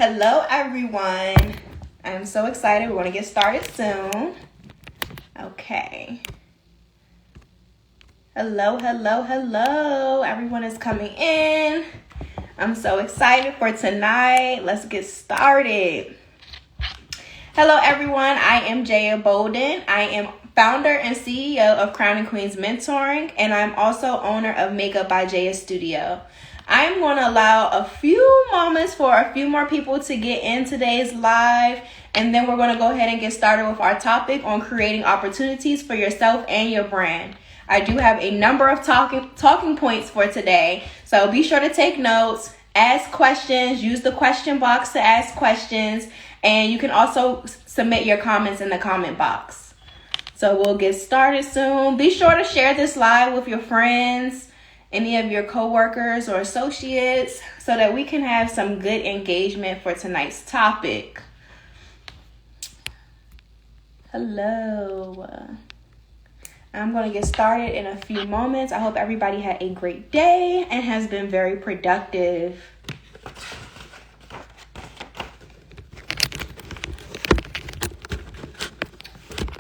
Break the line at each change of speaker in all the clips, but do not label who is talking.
Hello, everyone. I'm so excited. We're going to get started soon. Okay. Hello. Everyone is coming in. I'm so excited for tonight. Let's get started. Hello, everyone. I am Jaya Bolden. I am founder and CEO of Crown and Queens Mentoring, and I'm also owner of Makeup by Jaya Studio. I'm going to allow a few moments for a few more people to get in today's live, and then we're going to go ahead and get started with our topic on creating opportunities for yourself and your brand. I do have a number of talking points for today, so be sure to take notes, ask questions, use the question box to ask questions, and you can also submit your comments in the comment box. So we'll get started soon. Be sure to share this live with your friends, any of your coworkers or associates, so that we can have some good engagement for tonight's topic. Hello. I'm going to get started in a few moments. I hope everybody had a great day and has been very productive.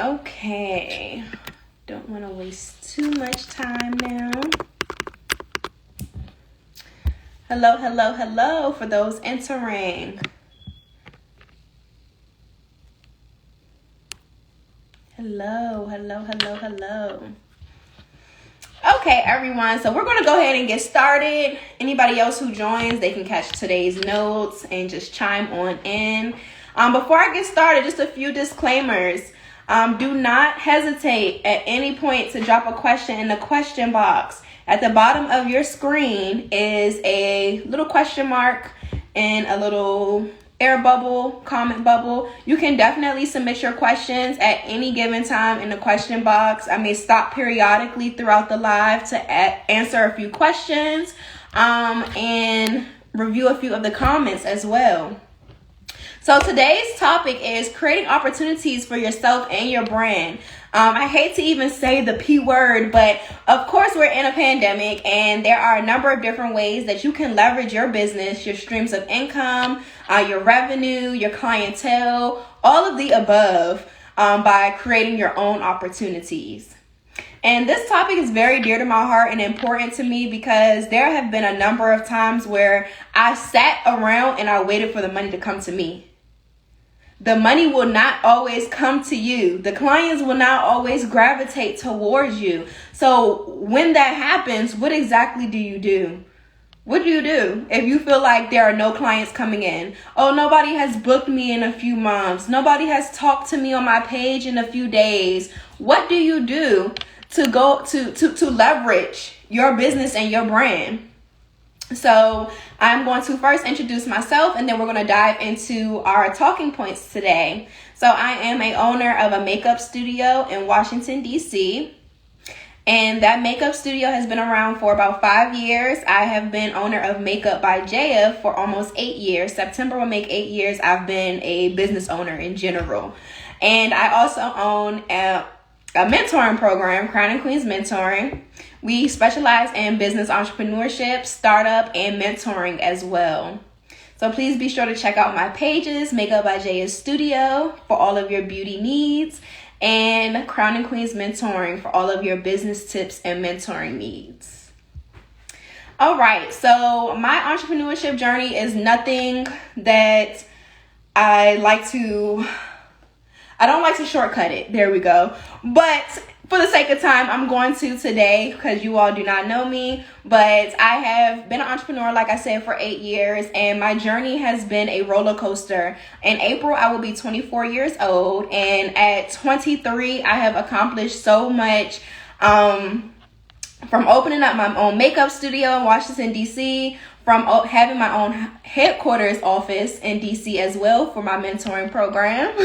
Okay. Don't want to waste too much time now. Hello for those entering. Hello. Okay, everyone. So we're going to go ahead and get started. Anybody else who joins, they can catch today's notes and just chime on in. Before I get started, just a few disclaimers. Do not hesitate at any point to drop a question in the question box. At the bottom of your screen is a little question mark and a little air bubble, comment bubble. You can definitely submit your questions at any given time in the question box. I may stop periodically throughout the live to answer a few questions and review a few of the comments as well. So today's topic is creating opportunities for yourself and your brand. I hate to even say the P word, but of course we're in a pandemic and there are a number of different ways that you can leverage your business, your streams of income, your revenue, your clientele, all of the above by creating your own opportunities. And this topic is very dear to my heart and important to me because there have been a number of times where I sat around and I waited for the money to come to me. The money will not always come to you. The clients will not always gravitate towards you. So when that happens, what exactly do you do? What do you do if you feel like there are no clients coming in? Oh, nobody has booked me in a few months. Nobody has talked to me on my page in a few days. What do you do to go to leverage your business and your brand? So I'm going to first introduce myself and then we're going to dive into our talking points today. So I am a owner of a makeup studio in Washington, D.C. And that makeup studio has been around for about 5 years. I have been owner of Makeup by Jaya for almost 8 years. September will make 8 years I've been a business owner in general. And I also own a mentoring program, Crown and Queens Mentoring. We specialize in business entrepreneurship, startup, and mentoring as well. So please be sure to check out my pages, Makeup by Jaya Studio for all of your beauty needs, and Crown and Queens Mentoring for all of your business tips and mentoring needs. All right, so my entrepreneurship journey is nothing that I don't like to shortcut it. There we go. But for the sake of time, I'm going to today because you all do not know me. But I have been an entrepreneur, like I said, for 8 years. And my journey has been a roller coaster. In April, I will be 24 years old. And at 23, I have accomplished so much. From opening up my own makeup studio in Washington, D.C., from having my own headquarters office in D.C. as well for my mentoring program.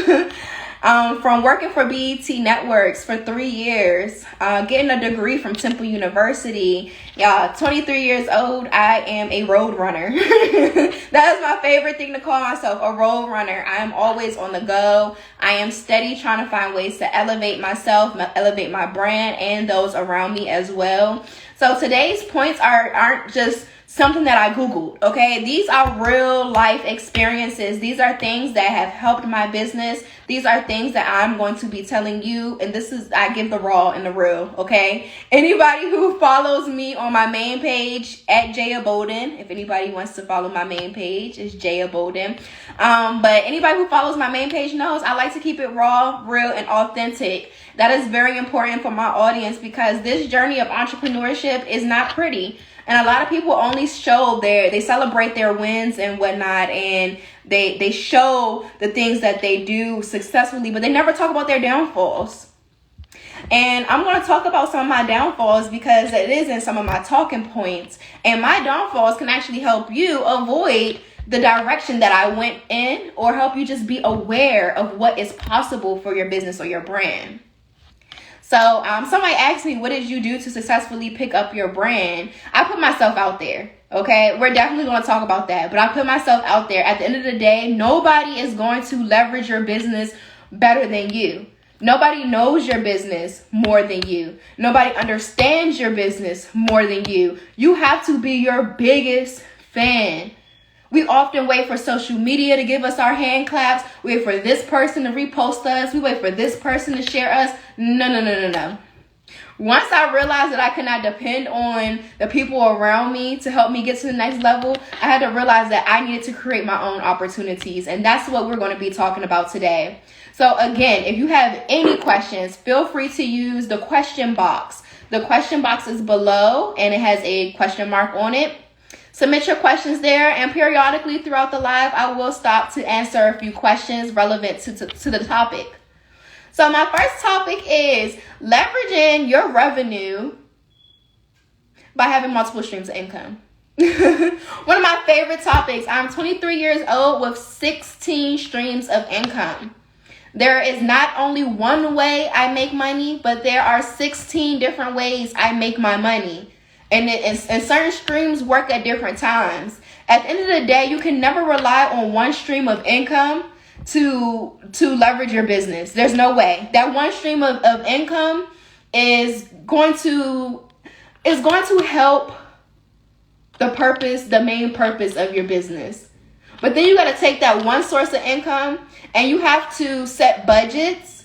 From working for BET Networks for 3 years, getting a degree from Temple University. 23 years old, I am a road runner. That is my favorite thing to call myself, a road runner. I am always on the go. I am steady trying to find ways to elevate myself, elevate my brand, and those around me as well. So today's points aren't just something that I Googled, okay? These are real life experiences. These are things that have helped my business. These are things that I'm going to be telling you. And I give the raw and the real, okay? Anybody who follows me on my main page at Jaya Bolden, if anybody wants to follow my main page, it's Jaya Bolden. But anybody who follows my main page knows I like to keep it raw, real, and authentic. That is very important for my audience because this journey of entrepreneurship is not pretty. And a lot of people only show they celebrate their wins and whatnot, and they show the things that they do successfully, but they never talk about their downfalls. And I'm going to talk about some of my downfalls because it is in some of my talking points. And my downfalls can actually help you avoid the direction that I went in, or help you just be aware of what is possible for your business or your brand. So somebody asked me, what did you do to successfully pick up your brand? I put myself out there, okay? We're definitely going to talk about that, but I put myself out there. At the end of the day, nobody is going to leverage your business better than you. Nobody knows your business more than you. Nobody understands your business more than you. You have to be your biggest fan. We often wait for social media to give us our hand claps. We wait for this person to repost us. We wait for this person to share us. No. Once I realized that I could not depend on the people around me to help me get to the next level, I had to realize that I needed to create my own opportunities. And that's what we're going to be talking about today. So again, if you have any questions, feel free to use the question box. The question box is below and it has a question mark on it. Submit your questions there, and periodically throughout the live, I will stop to answer a few questions relevant to the topic. So my first topic is leveraging your revenue by having multiple streams of income. One of my favorite topics. I'm 23 years old with 16 streams of income. There is not only one way I make money, but there are 16 different ways I make my money. And certain streams work at different times. At the end of the day, you can never rely on one stream of income to leverage your business. There's no way. That one stream of income is going to help the main purpose of your business. But then you got to take that one source of income and you have to set budgets.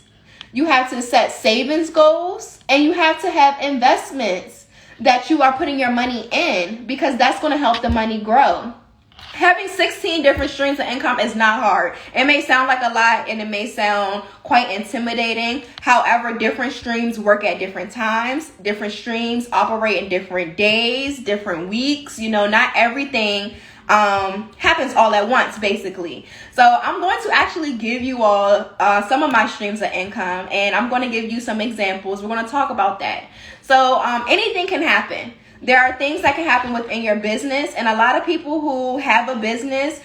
You have to set savings goals, and you have to have investments that you are putting your money in, because that's going to help the money grow. Having 16 different streams of income is not hard. It may sound like a lot and it may sound quite intimidating. However, different streams work at different times. Different streams operate in different days, different weeks. Not everything happens all at once, basically. So I'm going to actually give you all some of my streams of income, and I'm going to give you some examples. We're going to talk about that. So anything can happen. There are things that can happen within your business, and a lot of people who have a business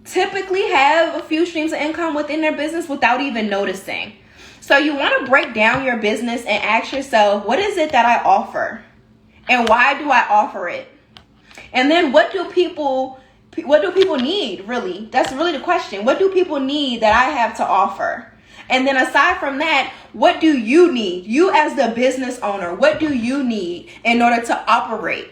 typically have a few streams of income within their business without even noticing. So you want to break down your business and ask yourself, what is it that I offer? And why do I offer it? And then what do people need, really? That's really the question. What do people need that I have to offer? And then aside from that, what do you need? You as the business owner, what do you need in order to operate?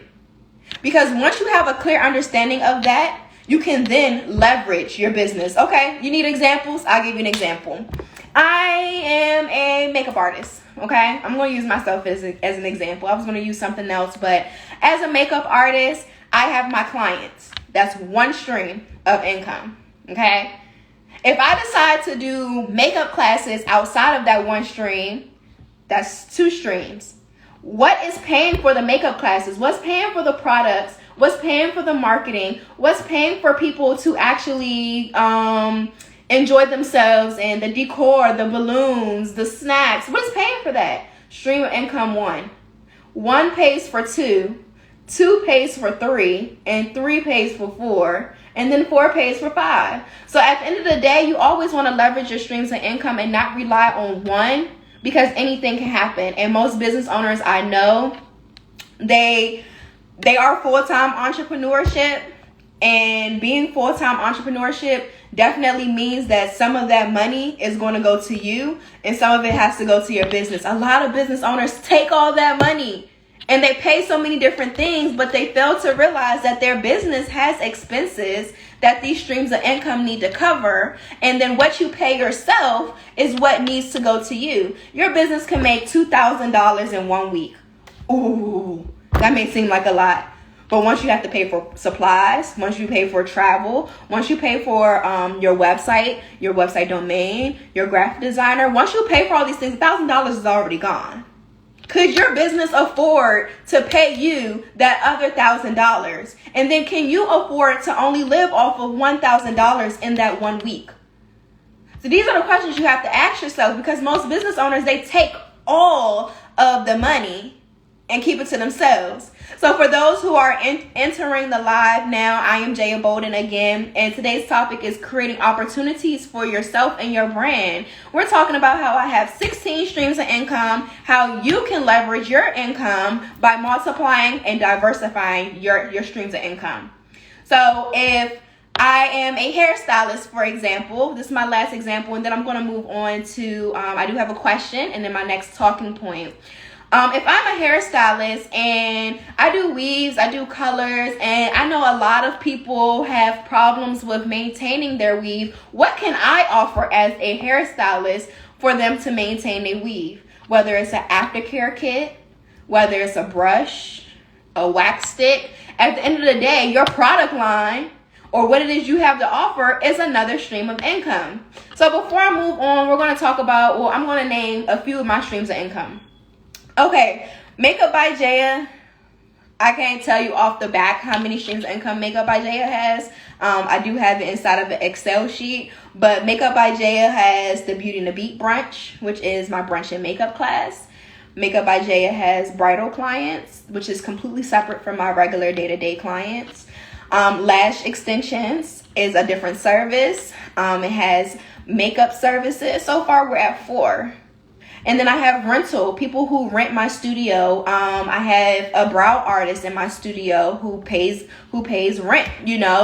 Because once you have a clear understanding of that, you can then leverage your business. Okay, you need examples? I'll give you an example. I am a makeup artist. Okay, I'm going to use myself as an example. I was going to use something else, but as a makeup artist, I have my clients. That's one stream of income. Okay. If I decide to do makeup classes outside of that one stream, that's two streams. What is paying for the makeup classes? What's paying for the products? What's paying for the marketing? What's paying for people to actually enjoy themselves, and the decor, the balloons, the snacks? What is paying for that? Stream of income one. One pays for two. Two pays for three, and three pays for four, and then four pays for five. So at the end of the day, you always want to leverage your streams of income and not rely on one, because anything can happen. And most business owners I know, they are full-time entrepreneurship, and being full-time entrepreneurship definitely means that some of that money is going to go to you and some of it has to go to your business. A lot of business owners take all that money And they pay so many different things, but they fail to realize that their business has expenses that these streams of income need to cover. And then what you pay yourself is what needs to go to you. Your business can make $2,000 in 1 week. Ooh, that may seem like a lot. But once you have to pay for supplies, once you pay for travel, once you pay for your website domain, your graphic designer, once you pay for all these things, $1,000 is already gone. Could your business afford to pay you that other $1,000? And then can you afford to only live off of $1,000 in that 1 week? So these are the questions you have to ask yourself, because most business owners, they take all of the money and keep it to themselves. So for those who are entering the live now, I am Jaya Bolden again, and today's topic is creating opportunities for yourself and your brand. We're talking about how I have 16 streams of income, how you can leverage your income by multiplying and diversifying your streams of income. So if I am a hairstylist, for example, this is my last example, and then I'm going to move on to, I do have a question, and then my next talking point. If I'm a hairstylist and I do weaves, I do colors, and I know a lot of people have problems with maintaining their weave, what can I offer as a hairstylist for them to maintain their weave? Whether it's an aftercare kit, whether it's a brush, a wax stick, at the end of the day, your product line or what it is you have to offer is another stream of income. So before I move on, we're going to talk about, I'm going to name a few of my streams of income. Okay, Makeup by Jaya. I can't tell you off the back how many streams of income Makeup by Jaya has. I do have it inside of an Excel sheet, but Makeup by Jaya has the Beauty and the Beat brunch, which is my brunch and makeup class. Makeup by Jaya has bridal clients, which is completely separate from my regular day-to-day clients. Lash extensions is a different service. It has makeup services. So far, we're at 4. And then I have rental, people who rent my studio. I have a brow artist in my studio who pays rent,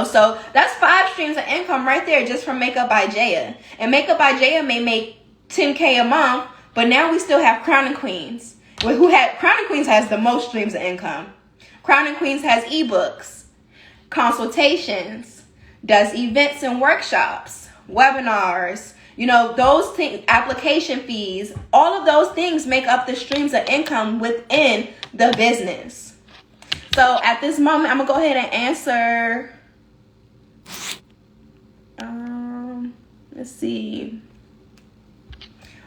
So that's 5 streams of income right there just from Makeup by Jaya. And Makeup by Jaya may make $10K a month, but now we still have Crown and Queens. Crown and Queens has the most streams of income. Crown and Queens has ebooks, consultations, does events and workshops, webinars, those things, application fees, all of those things make up the streams of income within the business. So at this moment, I'm going to go ahead and answer. Let's see.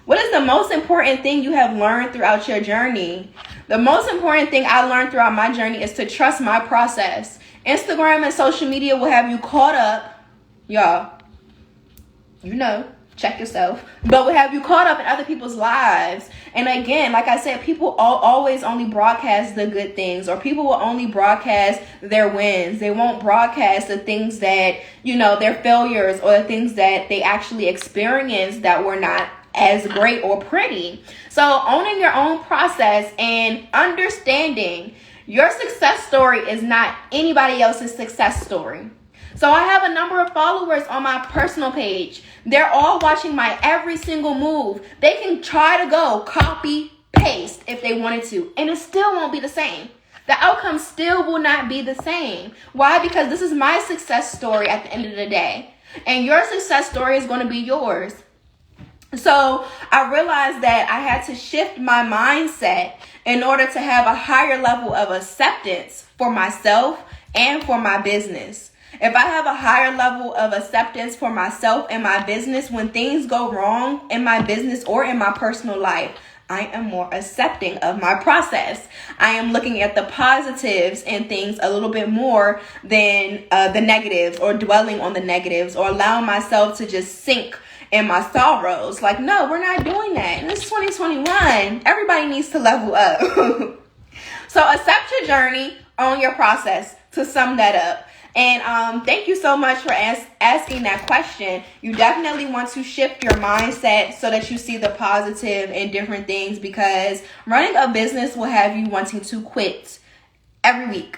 What is the most important thing you have learned throughout your journey? The most important thing I learned throughout my journey is to trust my process. Instagram and social media will have you caught up, y'all. Check yourself, but will have you caught up in other people's lives. And again, like I said, people always only broadcast the good things, or people will only broadcast their wins. They won't broadcast the things that, their failures, or the things that they actually experienced that were not as great or pretty. So owning your own process and understanding your success story is not anybody else's success story. So I have a number of followers on my personal page. They're all watching my every single move. They can try to go copy, paste if they wanted to, and it still won't be the same. The outcome still will not be the same. Why? Because this is my success story at the end of the day. And your success story is going to be yours. So I realized that I had to shift my mindset in order to have a higher level of acceptance for myself and for my business. If I have a higher level of acceptance for myself and my business, when things go wrong in my business or in my personal life, I am more accepting of my process. I am looking at the positives in things a little bit more than the negatives, or dwelling on the negatives, or allowing myself to just sink in my sorrows. Like, no, we're not doing that. And it's 2021. Everybody needs to level up. So accept your journey, own your process, to sum that up. And thank you so much for asking that question. You definitely want to shift your mindset so that you see the positive in different things, because running a business will have you wanting to quit every week.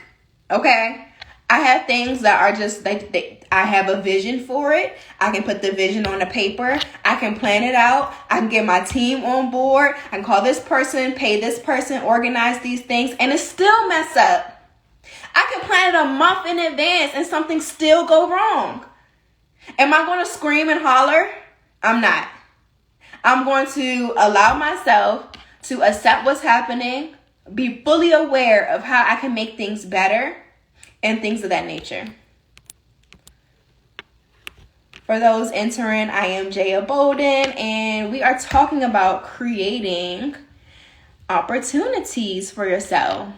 Okay? I have things that are just like, I have a vision for it. I can put the vision on the paper. I can plan it out. I can get my team on board. I can call this person, pay this person, organize these things, and it still mess up. I can plan it a month in advance and something still go wrong. Am I going to scream and holler? I'm not. I'm going to allow myself to accept what's happening, be fully aware of how I can make things better, and things of that nature. For those entering, I am Jaya Bolden, and we are talking about creating opportunities for yourself.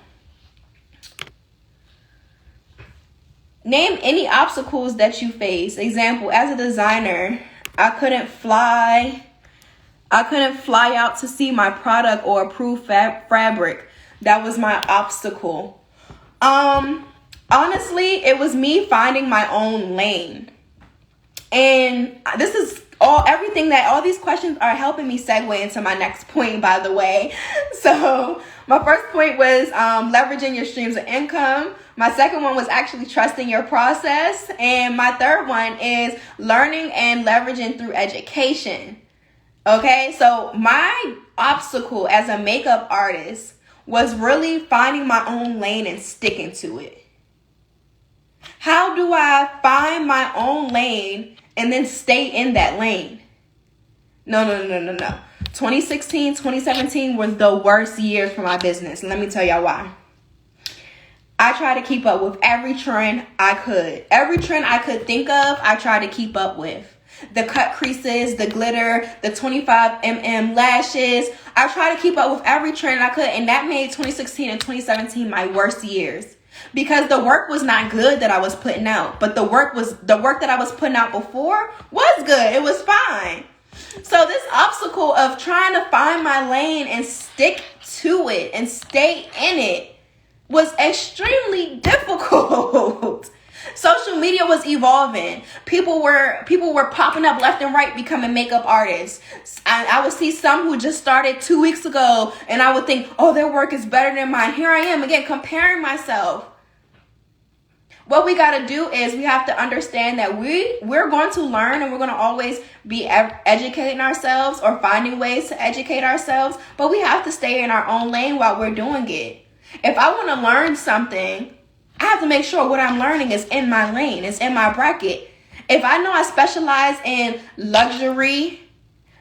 Name any obstacles that you face. Example, as a designer, I couldn't fly out to see my product or approved fabric. That was my obstacle. Honestly, it was me finding my own lane. And this is all these questions are helping me segue into my next point, by the way. So my first point was leveraging your streams of income. My second one was actually trusting your process. And my third one is learning and leveraging through education. Okay, so my obstacle as a makeup artist was really finding my own lane and sticking to it. How do I find my own lane and then stay in that lane? No. 2016, 2017 was the worst years for my business. Let me tell y'all why. I tried to keep up with every trend I could. Every trend I could think of, I tried to keep up with. The cut creases, the glitter, the 25mm lashes. I tried to keep up with every trend I could, and that made 2016 and 2017 my worst years. Because the work was not good that I was putting out, but the work that I was putting out before was good. It was fine. So this obstacle of trying to find my lane and stick to it and stay in it was extremely difficult. Social media was evolving. People were popping up left and right, becoming makeup artists. I would see some who just started 2 weeks ago, and I would think, oh, their work is better than mine. Here I am again, comparing myself. What we got to do is we have to understand that we're going to learn, and we're going to always be educating ourselves or finding ways to educate ourselves, but we have to stay in our own lane while we're doing it. If I want to learn something, I have to make sure what I'm learning is in my lane, it's in my bracket. If I know I specialize in luxury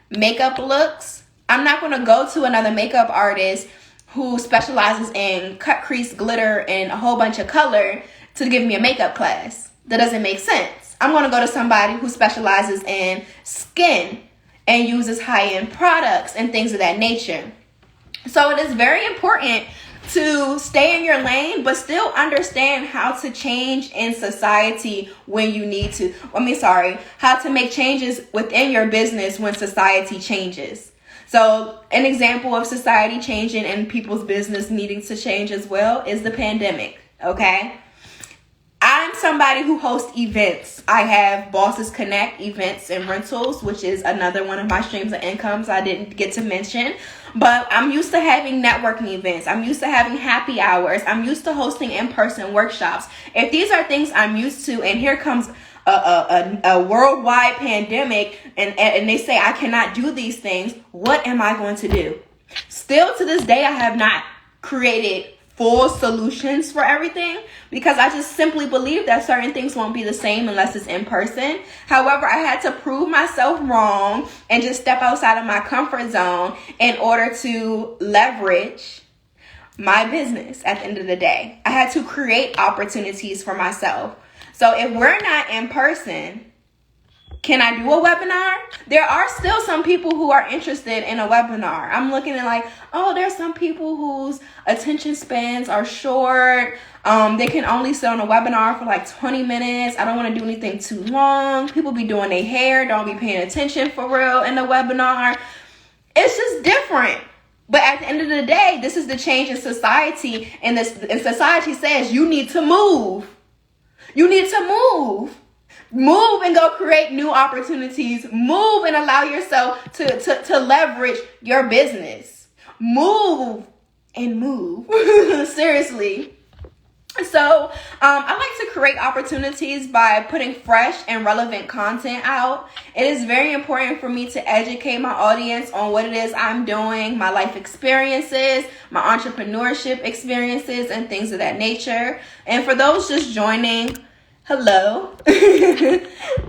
makeup looks, I'm not going to go to another makeup artist who specializes in cut crease, glitter, and a whole bunch of color to give me a makeup class. That doesn't make sense. I'm going to go to somebody who specializes in skin and uses high-end products and things of that nature. So it is very important to stay in your lane, but still understand how to change in society when you need to. How to make changes within your business when society changes. So an example of society changing and people's business needing to change as well is the pandemic, okay? I'm somebody who hosts events. I have Bosses Connect events and rentals, which is another one of my streams of incomes I didn't get to mention. But I'm used to having networking events. I'm used to having happy hours. I'm used to hosting in-person workshops. If these are things I'm used to, and here comes a worldwide pandemic, and they say I cannot do these things, what am I going to do? Still to this day, I have not created full solutions for everything, because I just simply believe that certain things won't be the same unless it's in person. However, I had to prove myself wrong and just step outside of my comfort zone in order to leverage my business at the end of the day. I had to create opportunities for myself. So if we're not in person, can I do a webinar? There are still some people who are interested in a webinar. I'm looking at like, oh, there's some people whose attention spans are short. They can only sit on a webinar for like 20 minutes. I don't want to do anything too long. People be doing their hair, don't be paying attention for real in the webinar. It's just different. But at the end of the day, this is the change in society. And society says you need to move. You need to move. Move and go create new opportunities. Move and allow yourself to leverage your business. Move and move. Seriously. So I like to create opportunities by putting fresh and relevant content out. It is very important for me to educate my audience on what it is I'm doing, my life experiences, my entrepreneurship experiences, and things of that nature. And for those just joining, hello. I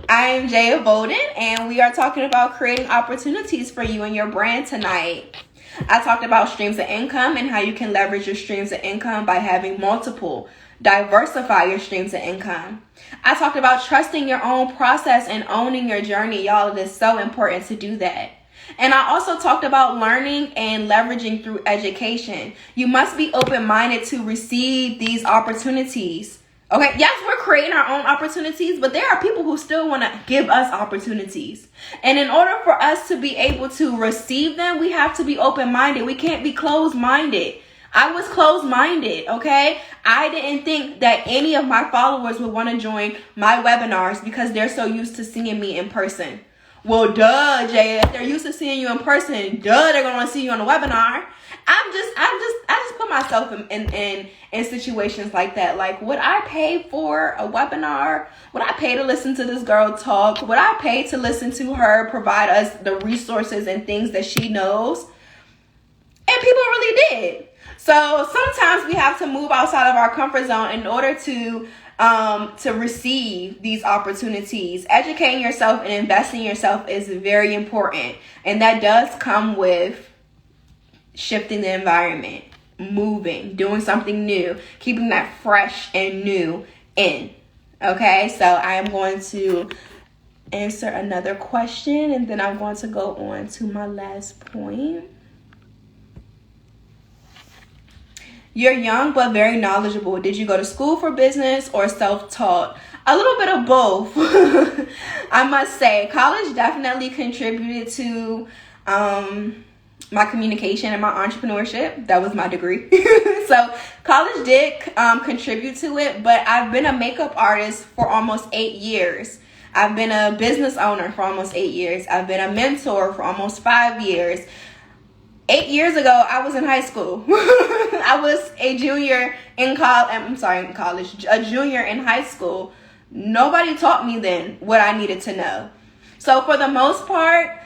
am Jaya Bolden, and we are talking about creating opportunities for you and your brand tonight. I talked about streams of income and how you can leverage your streams of income by having multiple. Diversify your streams of income. I talked about trusting your own process and owning your journey. Y'all, it is so important to do that. And I also talked about learning and leveraging through education. You must be open-minded to receive these opportunities. Okay, yes, we're creating our own opportunities, but there are people who still want to give us opportunities. And in order for us to be able to receive them, we have to be open-minded. We can't be closed-minded. I was closed-minded, okay? I didn't think that any of my followers would want to join my webinars because they're so used to seeing me in person. Well, duh, Jay, if they're used to seeing you in person, duh, they're going to want to see you on a webinar. I just put myself in situations like that. Like, would I pay for a webinar? Would I pay to listen to this girl talk? Would I pay to listen to her provide us the resources and things that she knows? And people really did. So sometimes we have to move outside of our comfort zone in order to receive these opportunities. Educating yourself and investing in yourself is very important. And that does come with shifting the environment, moving, doing something new, keeping that fresh and new in. Okay, so I am going to answer another question and then I'm going to go on to my last point. You're young but very knowledgeable. Did you go to school for business or self-taught? A little bit of both. I must say, college definitely contributed to my communication and my entrepreneurship. That was my degree. So college did contribute to it, but I've been a makeup artist for almost 8 years. I've been a business owner for almost 8 years. I've been a mentor for almost 5 years. 8 years ago, I was in high school. I was a junior in college, a junior in high school. Nobody taught me then what I needed to know. So for the most part,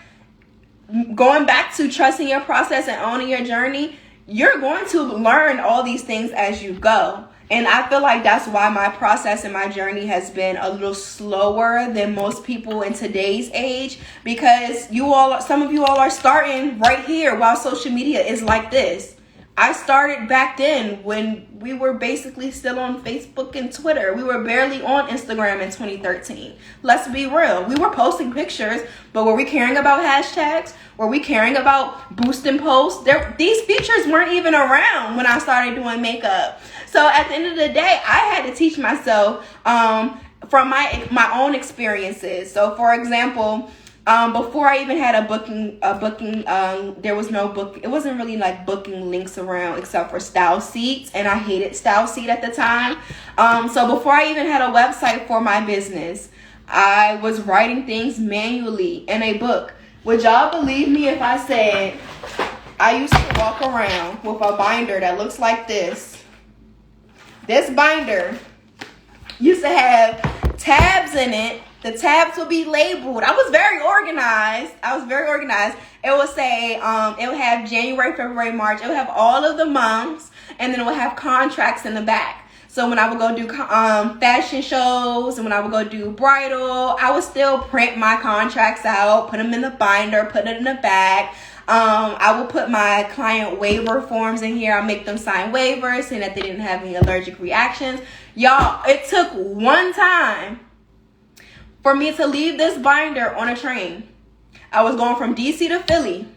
going back to trusting your process and owning your journey, you're going to learn all these things as you go. And I feel like that's why my process and my journey has been a little slower than most people in today's age, because some of you all are starting right here while social media is like this. I started back then when we were basically still on Facebook and Twitter. We were barely on Instagram in 2013. Let's be real. We were posting pictures, but were we caring about hashtags? Were we caring about boosting posts? These features weren't even around when I started doing makeup. So at the end of the day, I had to teach myself from my own experiences. So for example, before I even had a booking, there was no book. It wasn't really like booking links around except for Style Seats, and I hated Style Seat at the time. So before I even had a website for my business, I was writing things manually in a book. Would y'all believe me if I said I used to walk around with a binder that looks like this? This binder used to have tabs in it. The tabs would be labeled. I was very organized. It would say, it would have January, February, March. It would have all of the months, and then it would have contracts in the back. So when I would go do fashion shows and when I would go do bridal, I would still print my contracts out, put them in the binder, put it in the bag. I will put my client waiver forms in here. I'll make them sign waivers saying that they didn't have any allergic reactions. Y'all, it took one time for me to leave this binder on a train. I was going from DC to Philly.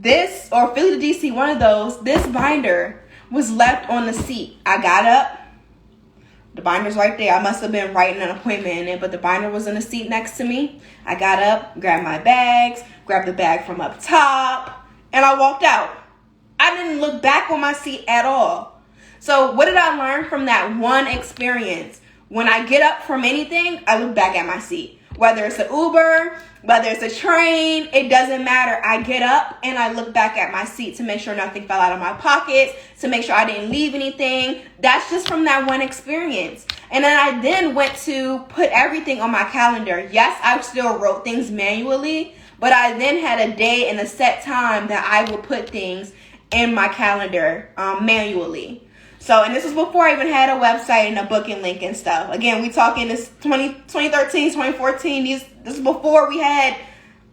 Philly to DC, one of those, this binder was left on the seat. I got up. The binder's right there. I must have been writing an appointment in it, but the binder was in the seat next to me. I got up, grabbed my bags, grabbed the bag from up top, and I walked out. I didn't look back on my seat at all. So what did I learn from that one experience? When I get up from anything, I look back at my seat. whether it's an Uber, whether it's a train, it doesn't matter. I get up and I look back at my seat to make sure nothing fell out of my pockets, to make sure I didn't leave anything. That's just from that one experience. And then I then went to put everything on my calendar. Yes, I still wrote things manually, but I then had a day and a set time that I would put things in my calendar manually. So, and this was before I even had a website and a booking link and stuff. Again, we talking this 2013, 2014. This is before we had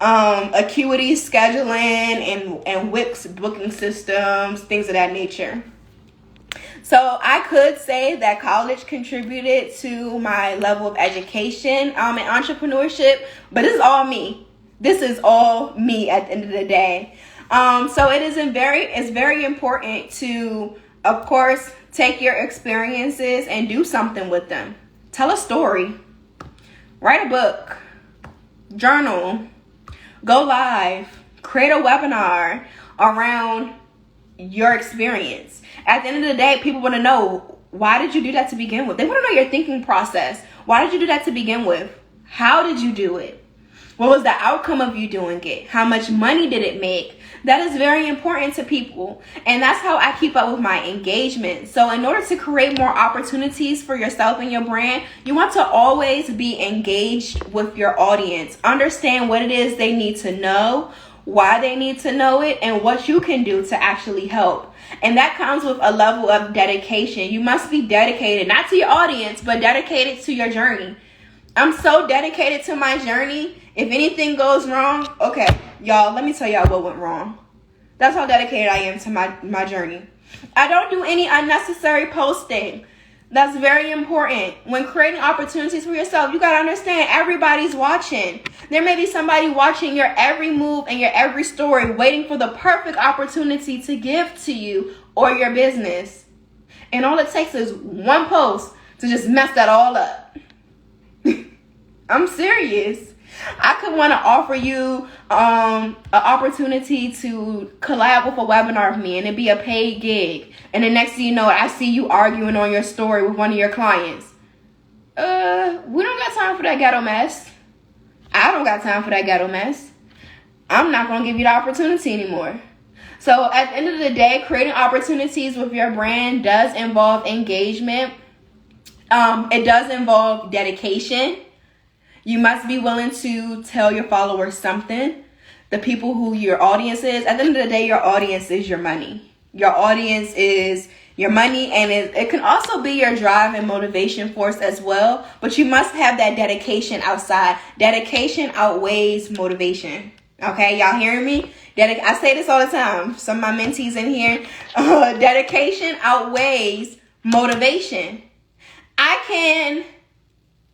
Acuity scheduling and Wix booking systems, things of that nature. So I could say that college contributed to my level of education and entrepreneurship, but this is all me. This is all me at the end of the day. So it's very important to, of course, take your experiences and do something with them. Tell a story. Write a book. Journal. Go live. Create a webinar around your experience. At the end of the day, people want to know, why did you do that to begin with? They want to know your thinking process. Why did you do that to begin with? How did you do it? What was the outcome of you doing it? How much money did it make? That is very important to people. And that's how I keep up with my engagement. So in order to create more opportunities for yourself and your brand, you want to always be engaged with your audience. Understand what it is they need to know, why they need to know it, and what you can do to actually help. And that comes with a level of dedication. You must be dedicated, not to your audience, but dedicated to your journey. I'm so dedicated to my journey. If anything goes wrong, okay, y'all, let me tell y'all what went wrong. That's how dedicated I am to my journey. I don't do any unnecessary posting. That's very important. When creating opportunities for yourself, you got to understand everybody's watching. There may be somebody watching your every move and your every story, waiting for the perfect opportunity to give to you or your business. And all it takes is one post to just mess that all up. I'm serious. I could want to offer you an opportunity to collab with a webinar with me and it be a paid gig. And the next thing you know, I see you arguing on your story with one of your clients. We don't got time for that ghetto mess. I don't got time for that ghetto mess. I'm not going to give you the opportunity anymore. So at the end of the day, creating opportunities with your brand does involve engagement. It does involve dedication. You must be willing to tell your followers something. The people who your audience is. At the end of the day, your audience is your money. Your audience is your money, and it can also be your drive and motivation force as well. But you must have that dedication outside. Dedication outweighs motivation. Okay, y'all hearing me? I say this all the time. Some of my mentees in here. Dedication outweighs motivation. I can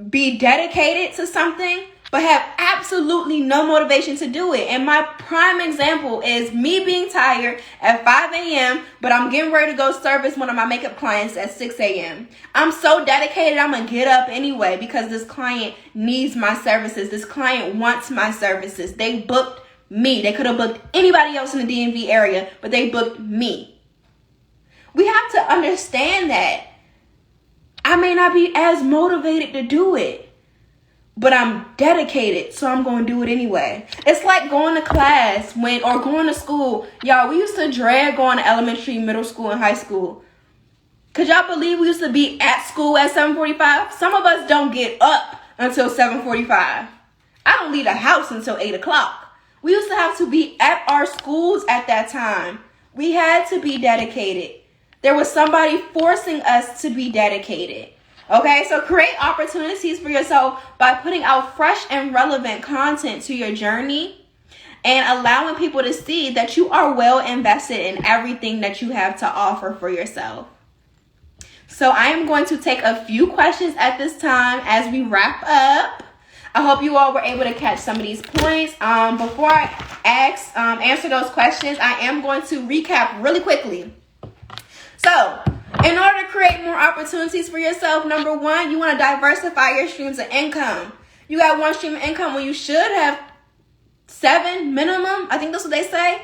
be dedicated to something, but have absolutely no motivation to do it. And my prime example is me being tired at 5 a.m., but I'm getting ready to go service one of my makeup clients at 6 a.m. I'm so dedicated, I'm going to get up anyway because this client needs my services. This client wants my services. They booked me. They could have booked anybody else in the DMV area, but they booked me. We have to understand that. I may not be as motivated to do it, but I'm dedicated, so I'm going to do it anyway. It's like going to class or going to school. Y'all, we used to drag going to elementary, middle school, and high school. Could y'all believe we used to be at school at 7:45? Some of us don't get up until 7:45. I don't leave the house until 8 o'clock. We used to have to be at our schools at that time. We had to be dedicated. There was somebody forcing us to be dedicated. Okay, so create opportunities for yourself by putting out fresh and relevant content to your journey and allowing people to see that you are well invested in everything that you have to offer for yourself. So I am going to take a few questions at this time as we wrap up. I hope you all were able to catch some of these points. Before I answer those questions, I am going to recap really quickly. So, in order to create more opportunities for yourself, number one, you want to diversify your streams of income. You got one stream of income when you should have 7 minimum. I think that's what they say.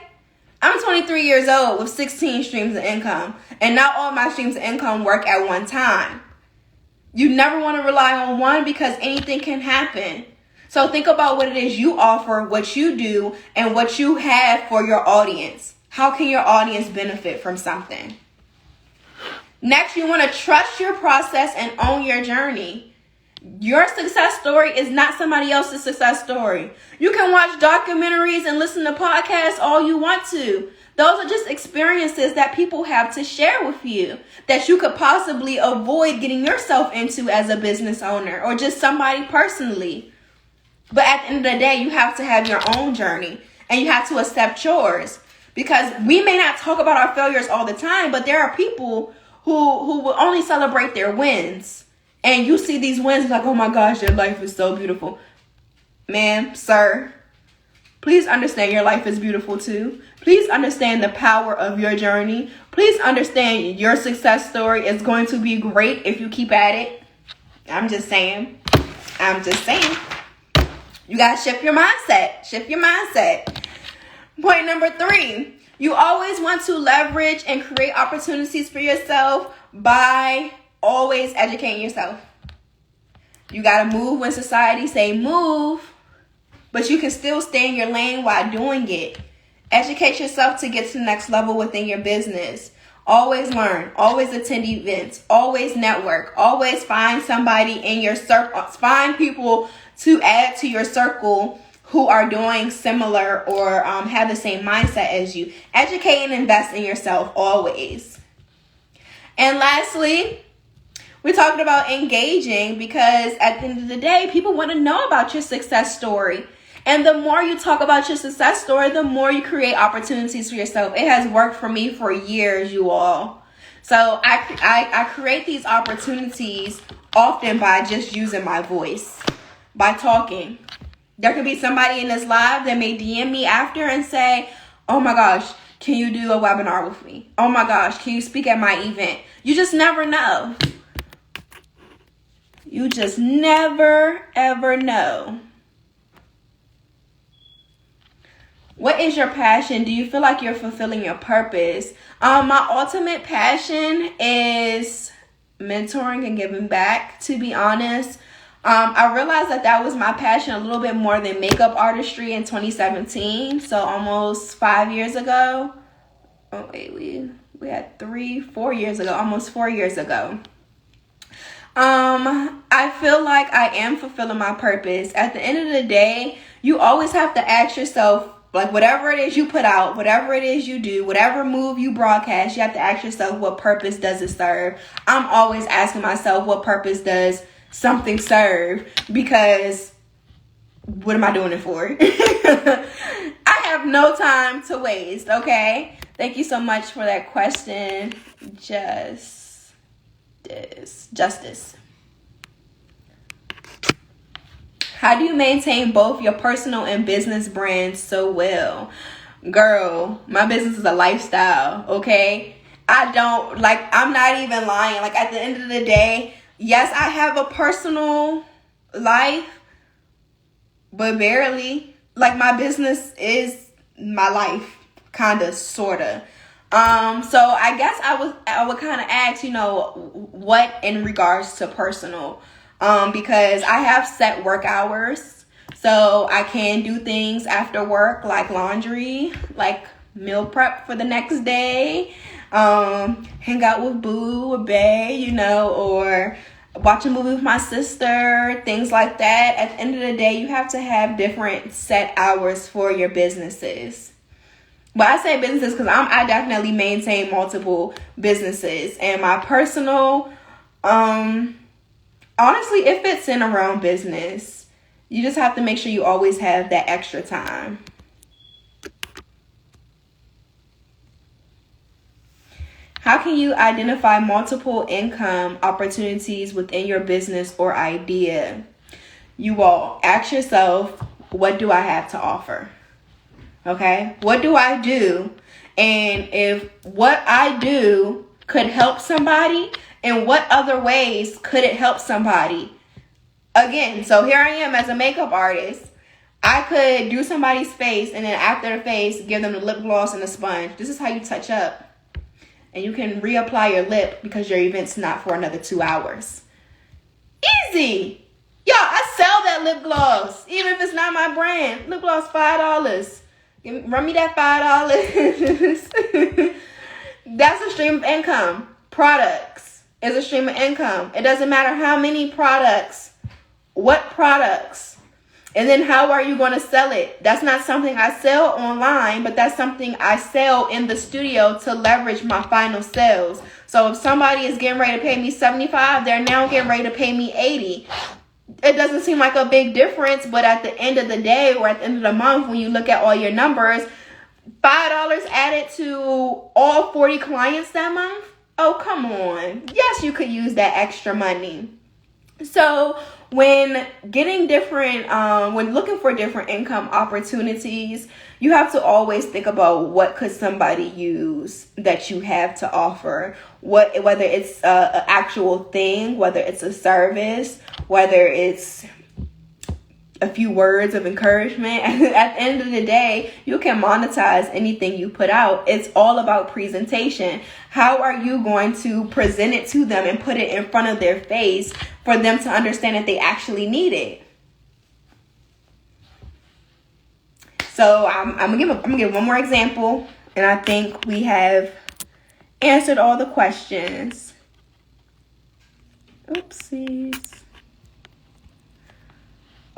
I'm 23 years old with 16 streams of income. And not all my streams of income work at one time. You never want to rely on one because anything can happen. So think about what it is you offer, what you do, and what you have for your audience. How can your audience benefit from something? Next, you want to trust your process and own your journey. Your success story is not somebody else's success story. You can watch documentaries and listen to podcasts all you want to. Those are just experiences that people have to share with you that you could possibly avoid getting yourself into as a business owner or just somebody personally. But at the end of the day, you have to have your own journey and you have to accept yours, because we may not talk about our failures all the time, but there are people who will only celebrate their wins. And you see these wins like, oh my gosh, your life is so beautiful. Man, sir, please understand your life is beautiful too. Please understand the power of your journey. Please understand your success story is going to be great if you keep at it. I'm just saying. You got to shift your mindset. Point number 3. You always want to leverage and create opportunities for yourself by always educating yourself. You got to move when society say move, but you can still stay in your lane while doing it. Educate yourself to get to the next level within your business. Always learn, always attend events, always network, always find somebody in your circle, find people to add to your circle who are doing similar or have the same mindset as you. Educate and invest in yourself always. And lastly, we're talking about engaging, because at the end of the day, people want to know about your success story. And the more you talk about your success story, the more you create opportunities for yourself. It has worked for me for years, you all. So I create these opportunities often by just using my voice, by talking. There could be somebody in this live that may DM me after and say, oh my gosh, can you do a webinar with me? Oh my gosh, can you speak at my event? You just never know. You just never, ever know. What is your passion? Do you feel like you're fulfilling your purpose? My ultimate passion is mentoring and giving back, to be honest. I realized that was my passion a little bit more than makeup artistry in 2017. So almost 5 years ago. Oh wait, we had 4 years ago, almost 4 years ago. I feel like I am fulfilling my purpose. At the end of the day, you always have to ask yourself, like, whatever it is you put out, whatever it is you do, whatever move you broadcast, you have to ask yourself, what purpose does it serve? I'm always asking myself, what purpose does something serve? Because what am I doing it for? I have no time to waste, okay? Thank you so much for that question. Justice. How do you maintain both your personal and business brands so well? Girl, my business is a lifestyle, okay? I'm not even lying. Like, at the end of the day, yes, I have a personal life, but barely. Like, my business is my life, kind of, sort of. So I guess I would kind of ask, what in regards to personal, because I have set work hours, so I can do things after work, like laundry, like meal prep for the next day, hang out with boo or bae, or watch a movie with my sister, things like that. At the end of the day, you have to have different set hours for your businesses. But I say businesses because I definitely maintain multiple businesses. And my personal, honestly, it fits in around business. You just have to make sure you always have that extra time. How can you identify multiple income opportunities within your business or idea? You all ask yourself, what do I have to offer? Okay, what do I do? And if what I do could help somebody, in what other ways could it help somebody? Again, so here I am as a makeup artist. I could do somebody's face and then after the face, give them the lip gloss and the sponge. This is how you touch up. And you can reapply your lip because your event's not for another 2 hours. Easy. Y'all, I sell that lip gloss, even if it's not my brand. Lip gloss, $5. Run me that $5. That's a stream of income. Products is a stream of income. It doesn't matter how many products, what products, and then how are you going to sell it? That's not something I sell online, but that's something I sell in the studio to leverage my final sales. So if somebody is getting ready to pay me $75, they're now getting ready to pay me $80. It doesn't seem like a big difference, but at the end of the day or at the end of the month, when you look at all your numbers, $5 added to all 40 clients that month? Oh, come on. Yes, you could use that extra money. So when getting different, when looking for different income opportunities, you have to always think about what could somebody use that you have to offer. Whether it's an actual thing, whether it's a service, whether it's a few words of encouragement. At the end of the day, you can monetize anything you put out. It's all about presentation. How are you going to present it to them and put it in front of their face for them to understand that they actually need it? So I'm gonna give one more example, and I think we have answered all the questions. Oopsies.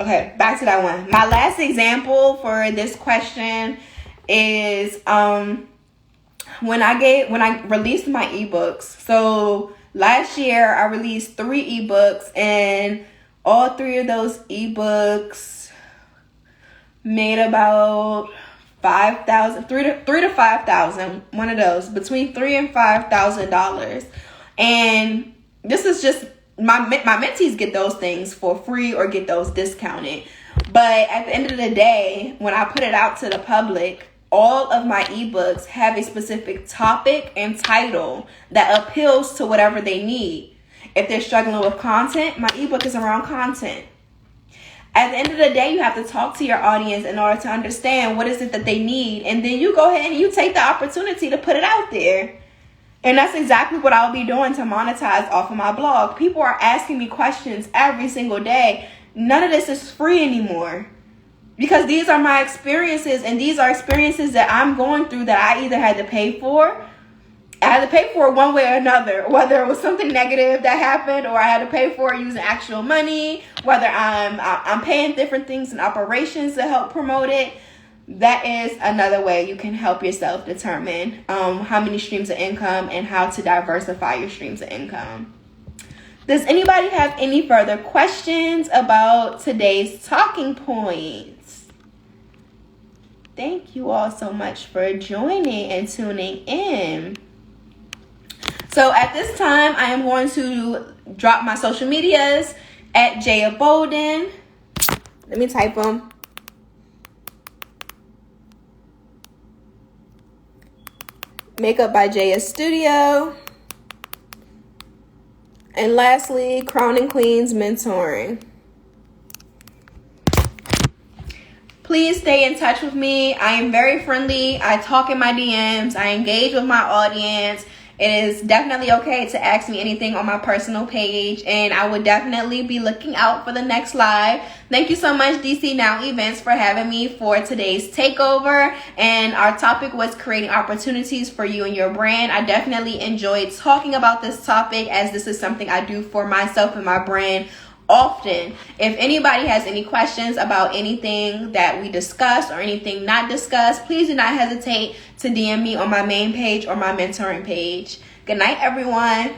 Okay, back to that one. My last example for this question is when I released my ebooks. So last year I released 3 ebooks, and all 3 of those ebooks made about $5,000, $3,000 to $5,000. One of those, between $3,000 and $5,000. And this is just my mentees get those things for free or get those discounted. But at the end of the day, when I put it out to the public, all of my ebooks have a specific topic and title that appeals to whatever they need. If they're struggling with content, my ebook is around content. At the end of the day, you have to talk to your audience in order to understand what is it that they need. And then you go ahead and you take the opportunity to put it out there. And that's exactly what I'll be doing to monetize off of my blog. People are asking me questions every single day. None of this is free anymore, because these are my experiences, and these are experiences that I'm going through that I either had to pay for. I had to pay for it one way or another, whether it was something negative that happened or I had to pay for it using actual money, whether I'm paying different things in operations to help promote it. That is another way you can help yourself determine how many streams of income and how to diversify your streams of income. Does anybody have any further questions about today's talking points? Thank you all so much for joining and tuning in. So at this time, I am going to drop my social medias at Jaya Bolden. Let me type them. Makeup by Jaya Studio. And lastly, Crown and Queens Mentoring. Please stay in touch with me. I am very friendly. I talk in my DMs. I engage with my audience. It is definitely okay to ask me anything on my personal page, and I would definitely be looking out for the next live. Thank you so much, DC Now Events, for having me for today's takeover. And our topic was creating opportunities for you and your brand. I definitely enjoyed talking about this topic, as this is something I do for myself and my brand often. If anybody has any questions about anything that we discussed or anything not discussed, please do not hesitate to DM me on my main page or my mentoring page. Good night, everyone.